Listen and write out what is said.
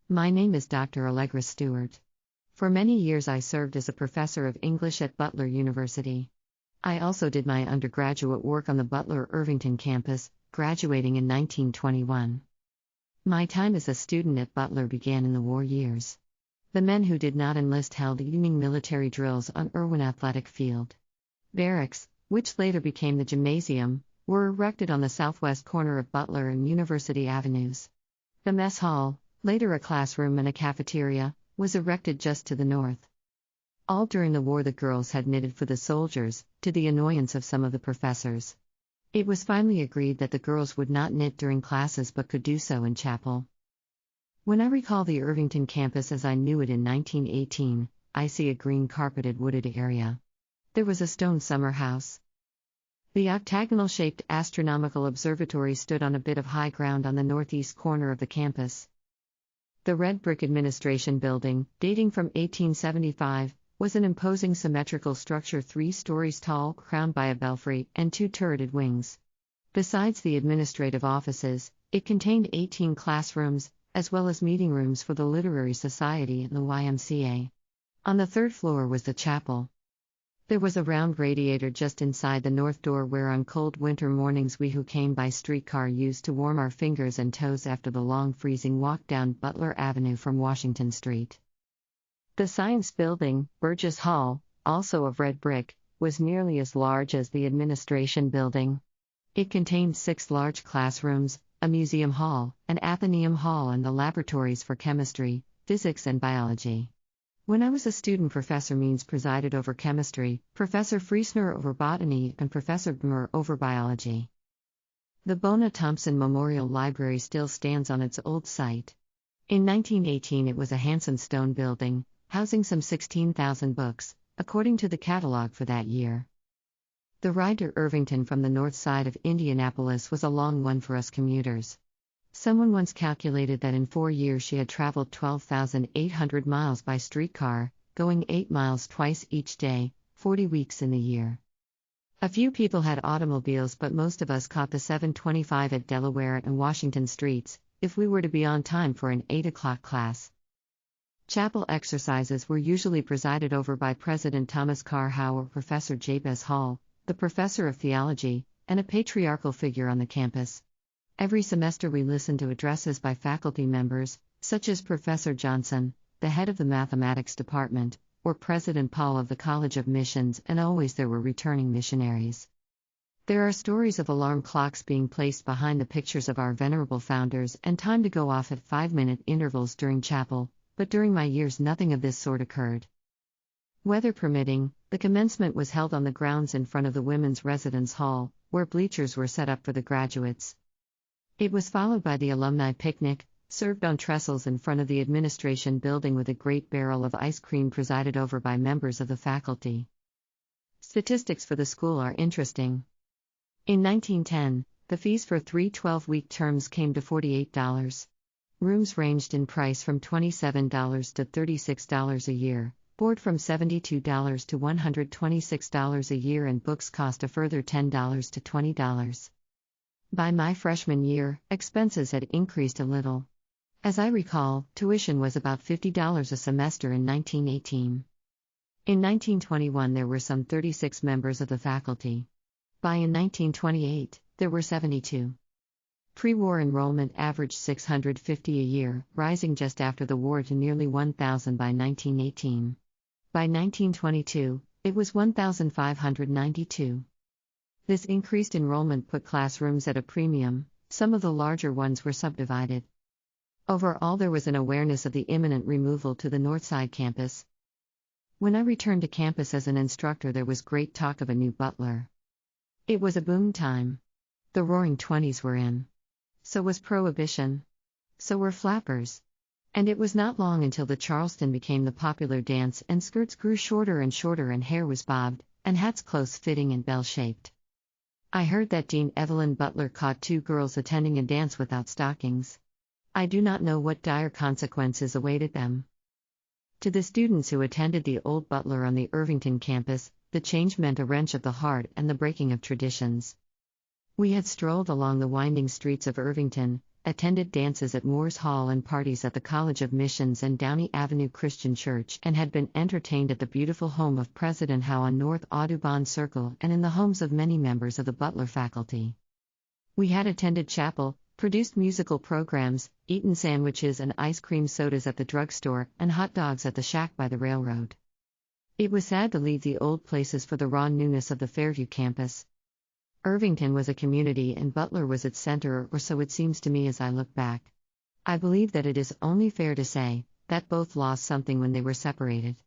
My name is Dr. Allegra Stewart. For many years I served as a professor of English at Butler University. I also did my undergraduate work on the Butler Irvington campus, graduating in 1921. My time as a student at Butler began in the war years. The men who did not enlist held evening military drills on Irwin Athletic Field. Barracks, which later became the gymnasium, were erected on the southwest corner of Butler and University Avenues. The mess hall, later a classroom and a cafeteria, was erected just to the north. All during the war the girls had knitted for the soldiers, to the annoyance of some of the professors. It was finally agreed that the girls would not knit during classes but could do so in chapel. When I recall the Irvington campus as I knew it in 1918, I see a green carpeted wooded area. There was a stone summer house. The octagonal-shaped astronomical observatory stood on a bit of high ground on the northeast corner of the campus. The red brick administration building, dating from 1875, was an imposing symmetrical structure 3 stories tall, crowned by a belfry and 2 turreted wings. Besides the administrative offices, it contained 18 classrooms, as well as meeting rooms for the Literary Society and the YMCA. On the 3rd floor was the chapel. There was a round radiator just inside the north door where on cold winter mornings we who came by streetcar used to warm our fingers and toes after the long freezing walk down Butler Avenue from Washington Street. The Science Building, Burgess Hall, also of red brick, was nearly as large as the Administration Building. It contained 6 large classrooms, a museum hall, an Athenaeum hall and the laboratories for chemistry, physics and biology. When I was a student, Professor Means presided over chemistry, Professor Friesner over botany, and Professor Bmer over biology. The Bona Thompson Memorial Library still stands on its old site. In 1918 it was a handsome stone building, housing some 16,000 books, according to the catalog for that year. The ride to Irvington from the north side of Indianapolis was a long one for us commuters. Someone once calculated that in 4 years she had traveled 12,800 miles by streetcar, going 8 miles twice each day, 40 weeks in the year. A few people had automobiles, but most of us caught the 725 at Delaware and Washington streets, if we were to be on time for an 8 o'clock class. Chapel exercises were usually presided over by President Thomas Carr Howe or Professor Jabez Hall, the professor of theology, and a patriarchal figure on the campus. Every semester we listened to addresses by faculty members, such as Professor Johnson, the head of the mathematics department, or President Paul of the College of Missions, and always there were returning missionaries. There are stories of alarm clocks being placed behind the pictures of our venerable founders and time to go off at 5-minute intervals during chapel, but during my years nothing of this sort occurred. Weather permitting, the commencement was held on the grounds in front of the Women's Residence Hall, where bleachers were set up for the graduates. It was followed by the alumni picnic, served on trestles in front of the administration building with a great barrel of ice cream presided over by members of the faculty. Statistics for the school are interesting. In 1910, the fees for 3 12-week terms came to $48. Rooms ranged in price from $27 to $36 a year, board from $72 to $126 a year, and books cost a further $10 to $20. By my freshman year, expenses had increased a little. As I recall, tuition was about $50 a semester in 1918. In 1921 there were some 36 members of the faculty. By in 1928, there were 72. Pre-war enrollment averaged 650 a year, rising just after the war to nearly 1,000 by 1918. By 1922, it was 1,592. This increased enrollment put classrooms at a premium. Some of the larger ones were subdivided. Overall, there was an awareness of the imminent removal to the Northside campus. When I returned to campus as an instructor, there was great talk of a new Butler. It was a boom time. The Roaring Twenties were in. So was Prohibition. So were flappers. And it was not long until the Charleston became the popular dance, and skirts grew shorter and shorter, and hair was bobbed, and hats close-fitting and bell-shaped. I heard that Dean Evelyn Butler caught 2 girls attending a dance without stockings. I do not know what dire consequences awaited them. To the students who attended the old Butler on the Irvington campus, the change meant a wrench of the heart and the breaking of traditions. We had strolled along the winding streets of Irvington, attended dances at Moores Hall and parties at the College of Missions and Downey Avenue Christian Church, and had been entertained at the beautiful home of President Howe on North Audubon Circle and in the homes of many members of the Butler faculty. We had attended chapel, produced musical programs, eaten sandwiches and ice cream sodas at the drugstore, and hot dogs at the shack by the railroad. It was sad to leave the old places for the raw newness of the Fairview campus. Irvington was a community and Butler was its center, or so it seems to me as I look back. I believe that it is only fair to say that both lost something when they were separated.